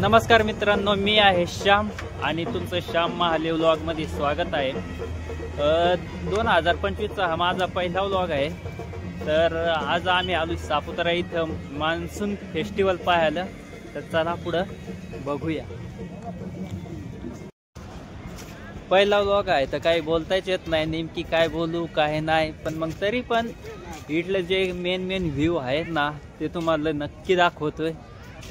नमस्कार मित्रांनो, मी आहे श्याम आणि तुमचं श्याम महाले व्लॉगमध्ये स्वागत आहे। 2025चा हा माझा पहिला व्लॉग आहे। तर आज आम्ही आलो सापुतारा इथं मान्सून फेस्टिवल पाहायला। तर चला पुढं बघूया। पहिला व्लॉग आहे तर काही बोलताच येत नाही, नेमकी काय बोलू काय नाही, पण मग तरी पण इथले जे मेन व्ह्यू आहेत ना ते तुम्हाला नक्की दाखवतोय।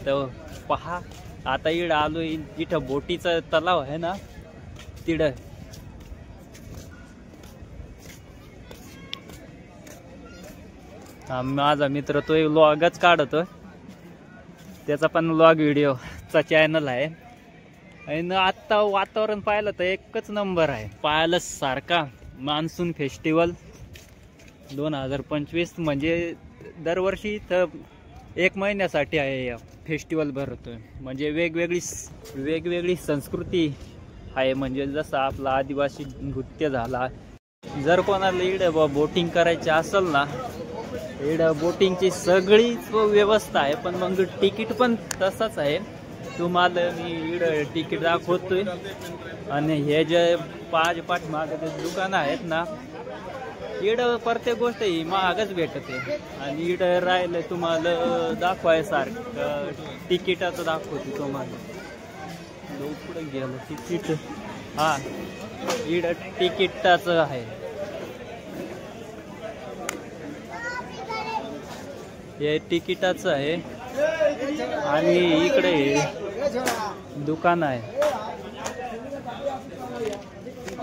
तर पहा, आता इकडं आलो, जिथं बोटीचा तलाव आहे ना तिथं माझा मित्र तो व्लॉगच काढतो, त्याचा पण व्लॉग व्हिडिओचा चॅनल आहे। आणि आता वातावरण पाहिलं तर एकच नंबर आहे, पाहायला सारखा। मान्सून फेस्टिवल 2025 म्हणजे दरवर्षी तर 1 महिन्यासाठी आहे फेस्टिवल भरतोय। म्हणजे वेगवेगळी संस्कृती आहे, म्हणजे जसं आपला आदिवासी नृत्य झाला। जर कोणाला इकडं बोटिंग करायची असेल ना, इकडं बोटिंगची सगळी व्यवस्था आहे, पण मग तिकीट पण तसंच आहे। तुम्हाला मी इकडं तिकीट दाखवतोय आणि हे जे पाठीमागे जे दुकानं आहेत ना, इकडं प्रत्येक गोष्ट ही महागच भेटते। आणि इकडं राहिलं तुम्हाला दाखवायसारखं तिकिटाचं दाखवते तुम्हाला। पुढे गेलं तिकीट, हा इकडं तिकिटाचं आहे, हे तिकिटाचं आहे। आणि इकडे दुकान आहे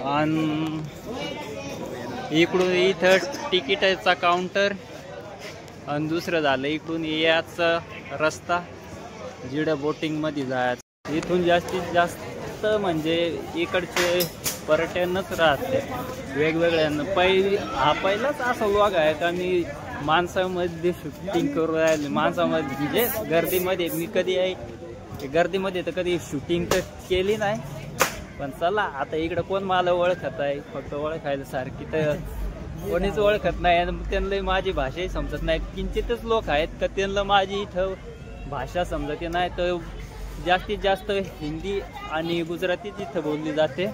आणि इकडून इथं तिकिटाचा काउंटर आणि दुसरं झालं इकडून याचा रस्ता जिडं बोटिंग मध्ये जायचं। इथून जास्तीत जास्त म्हणजे इकडचे पर्यटनच राहते वेगवेगळ्या। पहिलाच असा व्लॉग आहे का मी माणसामध्ये शूटिंग करू राहिले, माणसामध्ये म्हणजे गर्दीमध्ये। मी कधी आहे गर्दीमध्ये तर कधी शूटिंग तर केली नाही, पण चला आता इकडं कोण मला ओळखत आहे, फक्त ओळखायला सारखी तर कोणीच ओळखत नाही। आणि त्यांना माझी भाषाही समजत नाही, किंचितच लोक आहेत का त्यांना माझी इथं भाषा समजते नाही। तर जास्तीत जास्त हिंदी आणि गुजराती इथं बोलली जाते।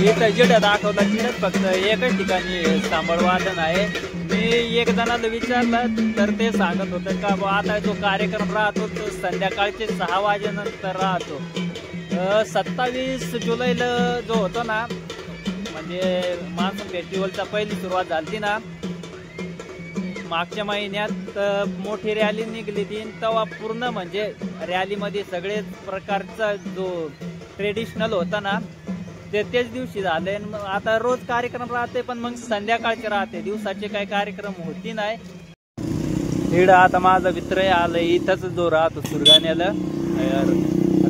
इथं जिडं दाखवलं तिथंच फक्त एकच ठिकाणी सांबळ वादन आहे। मी एक जणाला विचारलं तर ते सांगत होतं का आता जो कार्यक्रम राहतो तो संध्याकाळचे 6 वाजेनंतर राहतो। 27 जुलैला जो होतो ना, म्हणजे मान्सून फेस्टिवलचा पहिली सुरुवात झाली ना मागच्या महिन्यात, मोठी रॅली निघली ती। तेव्हा पूर्ण म्हणजे रॅलीमध्ये सगळे प्रकारचा जो ट्रेडिशनल होता ना तेच दिवशी झाले। आता रोज कार्यक्रम राहते, पण मग संध्याकाळचे राहते, दिवसाचे काही कार्यक्रम होती नाही। इकडं आता माझा मित्र आलं इथंच जो राहतो सुरगाण्याला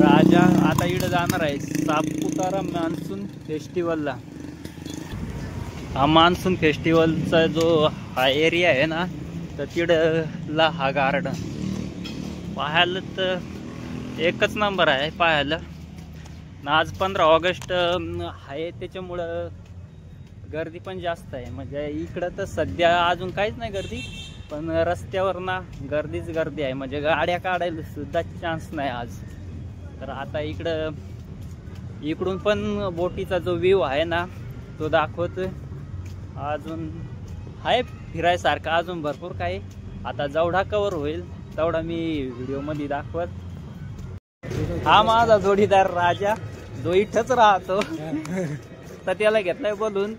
राजा, आता इकडं जाणार आहे सापुतारा मान्सून फेस्टिवलला। हा मान्सून फेस्टिवलचा जो हा एरिया आहे ना, तर तिकडला हा गार्डन पाहायला तर एकच नंबर आहे पाहायला। आज 15 ऑगस्ट आहे, त्याच्यामुळं गर्दी पण जास्त आहे। म्हणजे इकडं तर सध्या अजून काहीच नाही गर्दी, पण रस्त्यावर ना गर्दी आहे, म्हणजे गाड्या काढायला सुद्धा चान्स नाही आज। तर आता इकडून पण बोटीचा जो व्ह्यू आहे ना तो दाखवतोय। अजून आहे फिरायसारखं अजून भरपूर काही, आता जेवढा कव्हर होईल तेवढा मी व्हिडिओमध्ये दाखवत। हा माझा जोडीदार राजा जो इथंच राहतो, तर त्याला घेतलाय बोलून।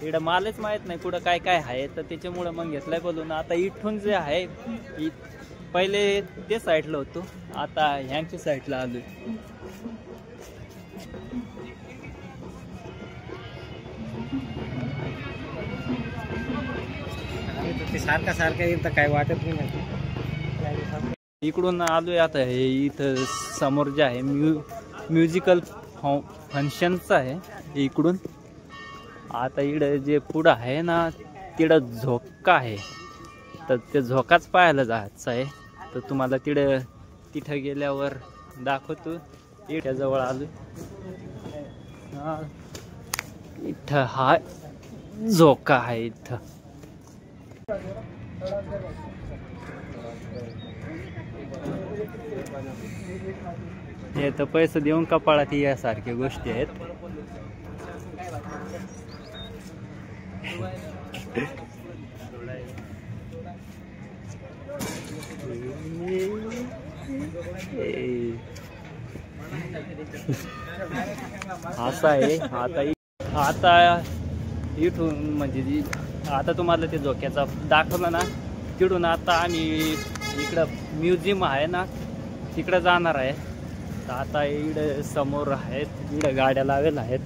इकडं मालच माहित नाही कुठं काय काय आहे, तर त्याच्यामुळं मग घेतलाय बोलून। आता इथून जे आहे पहिले ते साईडला होतो, आता ह्यांच्या साईडला आलोय। ते सारखा सारखा येईल तर काय वाटत नाही. इकडून आलोय आता. हे इथं समोर जे आहे म्युझिकल फंक्शनचं आहे इकडून. आता इकडं जे पुढं आहे ना तिकडं झोका आहे, तर ते झोकाच पाहायला जायचं आहे. तर तुम्हाला तिथं गेल्यावर दाखवतो. इथं जवळ आलो. इथं हा झोका आहे. इथं हे तर पैसे देऊन कपाळात यासारख्या गोष्टी आहेत. असं आहे. आता इथून म्हणजे आता तुम्हाला ते झोक्याचा दाखवलं ना, तिथून आता आम्ही इकडं म्युझियम आहे ना तिकडं जाणार आहे. तर आता इकडं समोर आहेत, इकडं गाड्या लावेल आहेत.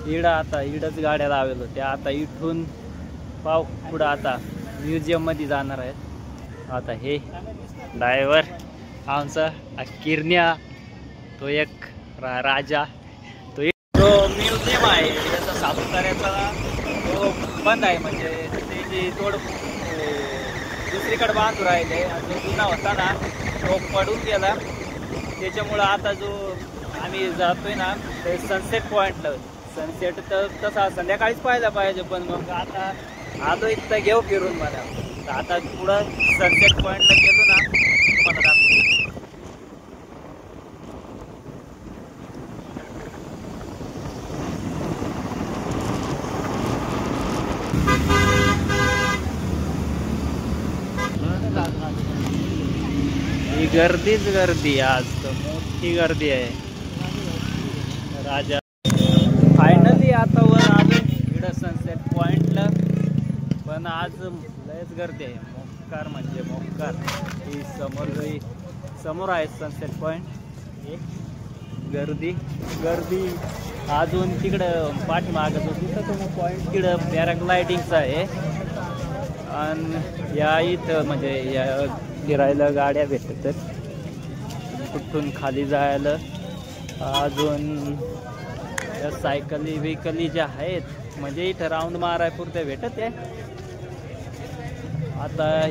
इकडंच गाड्या लावेल होत्या. आता इथून पुढं आता म्युझियम मध्ये जाणार आहेत. आता हे ड्रायव्हर आमचा किरण्या, तो एक राजा, तो म्युझियम आहे याचा सापुताऱ्याचा, तो बंद आहे. म्हणजे त्याची तोड दुसरीकडे बांधून राहिले. जो जुना होता ना तो पडून गेला. त्याच्यामुळं आता जो आम्ही जातोय ना ते सनसेट पॉईंटला. सनसेट तर तसा संध्याकाळीच पाहायला पाहिजे, पण मग आता आलो इथं घेऊ फिरून मला. तर आता पुढं सनसेट पॉईंटला गेलो ना तुम्हाला दाखवतो. ही गर्दीच गर्दी, आज तर मोठी गर्दी आहे. राजा फायनली आता वर आलो इकडं सनसेट पॉइंटला. पण आज लयच गर्दी आहे. मोक्कार म्हणजे मोक्कार. ही समोर आहे सनसेट पॉइंट. गर्दी अजून तिकडं पाठीमागं जो तिथं तो पॉइंट तिकडं पॅराग्लायडिंगचं आहे. आणि या इथं म्हणजे या फिरायला गाड्या भेटतात. कुठून खाली जायला अजून सायकली व्हेकली ज्या आहेत म्हणजे इथं राऊंड माराय पुरत्या भेटत आहे. आता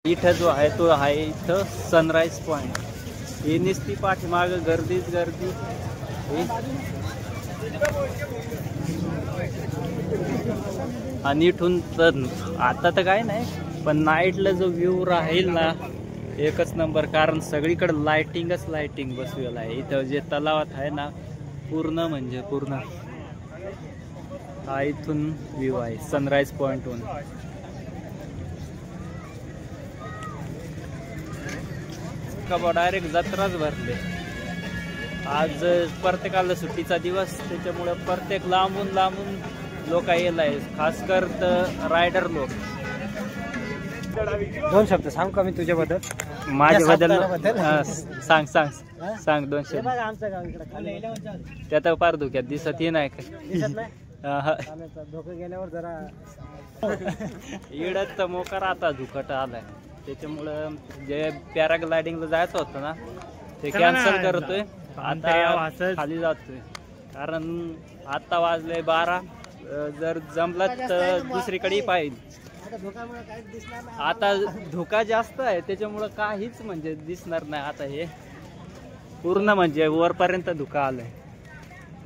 इथं जो आहे तो आहे इथं सनराईज पॉइंट. ही नुसती पाठीमागं गर्दीच गर्दी. आणि इथून तर आता तर काय नाही, पण नाईटला जो व्ह्यू राहील ना एकच नंबर. कारण सगळीकडे लाइटिंग बसवेल आहे. इथं जे तलावात आहे ना पूर्ण म्हणजे पूर्ण हा इथून व्ह्यू आहे सनराईज पॉइंटहून. का डायरेक्ट जत्राच भरले. आज प्रत्येकाला सुट्टीचा दिवस, त्याच्यामुळे प्रत्येक लांबून लोक येत आहे. खास कर रायडर लोक. दोन शब्द सांग का मी तुझ्याबद्दल? माझ्याबद्दल सांग 2 शब्द. आमचं गाव इकडे खाली त्यात फार धुक्यात दिसत नाही का? दिसत नाही. धोका गेल्यावर जरा इकडं तर मोकार आता धुकट आलाय. त्याच्यामुळं जे पॅराग्लायडिंगला जायचं होतं ना ते कॅन्सल करतोय. आता खाली जातोय. कारण आता वाजले 12. जर जमलं तर दुसरीकडे पाहिजे. आता धोका जास्त आहे त्याच्यामुळं काहीच म्हणजे दिसणार नाही. आता हे पूर्ण म्हणजे वरपर्यंत धुका आलाय.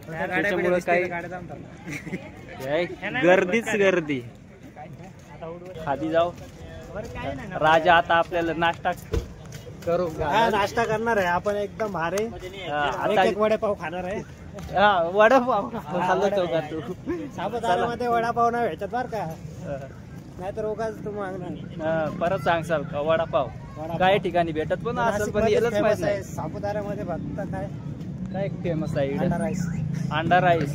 त्याच्यामुळं काही गर्दीच गर्दी. खाली जाऊ. राजा आता आपल्याला नाश्ता करू. नाश्ता करणार आहे आपण एकदम भारी. आता एक वडापाव खाणार आहे. वडापाव खाल्लं तो का तू? सापुताऱ्यामध्ये वडापाव नाही भेटत बर का, नाहीतर उगाच तू मागणार. परत सांगसाल का? वडापाव काही ठिकाणी भेटत पण असेल, पण यालाच माहित नाही. सापुताऱ्यामध्ये फक्त काय फेमस आहे? अंडा राईस.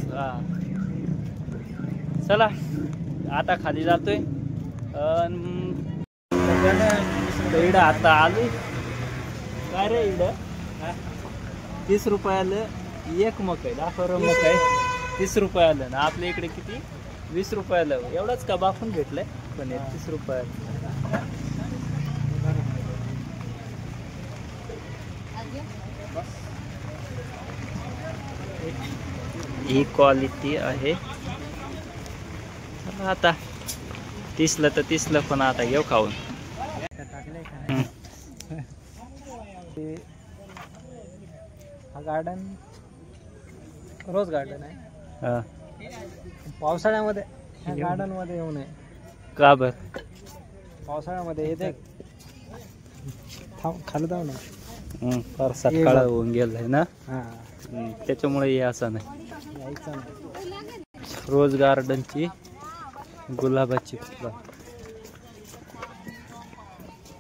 चला आता खाली जातोय. इकडं आता आली काय रे? इकडं 30 रुपयाला एक मक आहे. 10 मक आहे 30 रुपयाला ना. आपल्या इकडे किती? 20 रुपयाला एवढंच का बाफून भेटलंय पण 30 रुपयाला. ही क्वालिटी आहे. आता 30ला तर 30ला पण आता घेऊ खाऊन. हा गार्डन रोज गार्डन आहे. पावसाळ्यामध्ये ह्या गार्डन मध्ये येऊ नये. का बर? पावसाळ्यामध्ये येते खाली जाऊ ना. फार सकाळ होऊन गेलाय ना. हा त्याच्यामुळे हे असं नाही. यायचं नाही. रोज गार्डनची गुलाबाची फुलं.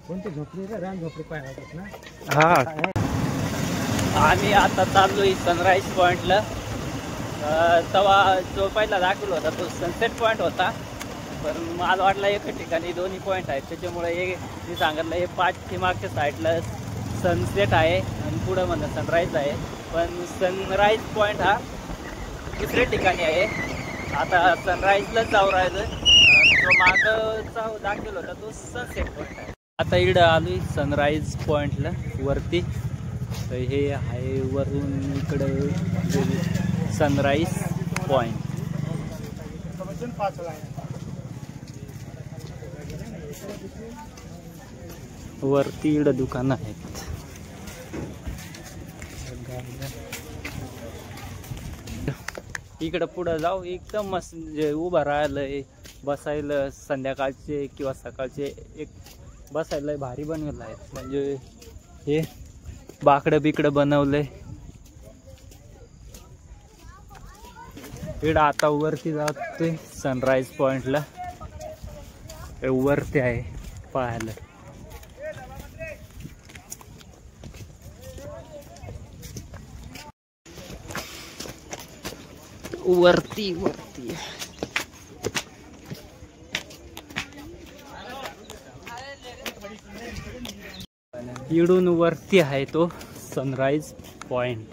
कोणती झोपडी रे? रान झोपडी पाहिजे ना. हा आम्ही आता चाललोय सनराईज पॉइंटला. तेव्हा जो पहिला दाखवला होता तो सनसेट पॉइंट होता, पण मला वाटलं एका ठिकाणी दोन्ही पॉइंट आहेत. त्याच्यामुळे हे मी सांगितलं हे 5 मागच्या साईडला सनसेट आहे आणि पुढं म्हणलं सनराईज आहे. पण सनराईज पॉइंट हा दुसऱ्या ठिकाणी आहे. आता सनराईजलाच जाऊ राहिलं. जो मागचा दाखवला होता तो सनसेट पॉइंट आहे. आता इकडं आलोय सनराईज पॉइंटला वरती. तर हे आहे वरून इकडं सनराईज पॉइंट. वरती इकडं दुकानं आहेत. इकडं पुढं जाऊ एकदम मस्त म्हणजे उभं राहिलंय बसायला. संध्याकाळचे किंवा सकाळचे एक बसायला भारी बनवलं आहे. म्हणजे हे बाकडं बिकडं बनवलंय. इकडं आता वरती जातोय सनराईज पॉइंटला. वरती आहे पाहायला. वरती इकडून वरती आहे तो सनराईज पॉइंट.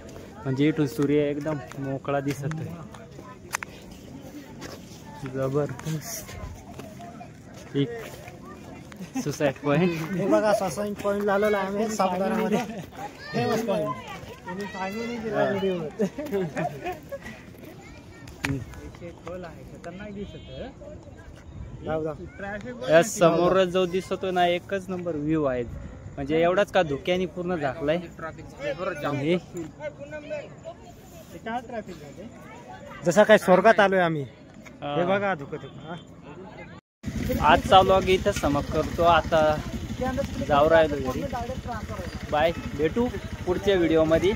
म्हणजे इथून सूर्य एकदम मोकळा दिसत आहे. जबरदस्त. एक सुसाईड पॉइंट. हे बघा सुसाईड पॉइंट झालेला आहे सातारामध्ये. Famous point. तुम्ही सांगून दिला व्हिडिओ. खतरनाक दिसत. या समोर जो दिसतो ना एकच नंबर व्ह्यू आहे. म्हणजे एवढाच का धुक्याने पूर्ण झाकलाय. जसा काय स्वर्गात आलोय आम्ही. हे बघा धुकं. आजचा व्लॉग इथं समाप्त करतो. आता जाऊ राहिलो घरी. बाय. भेटू पुढच्या व्हिडिओ मध्ये.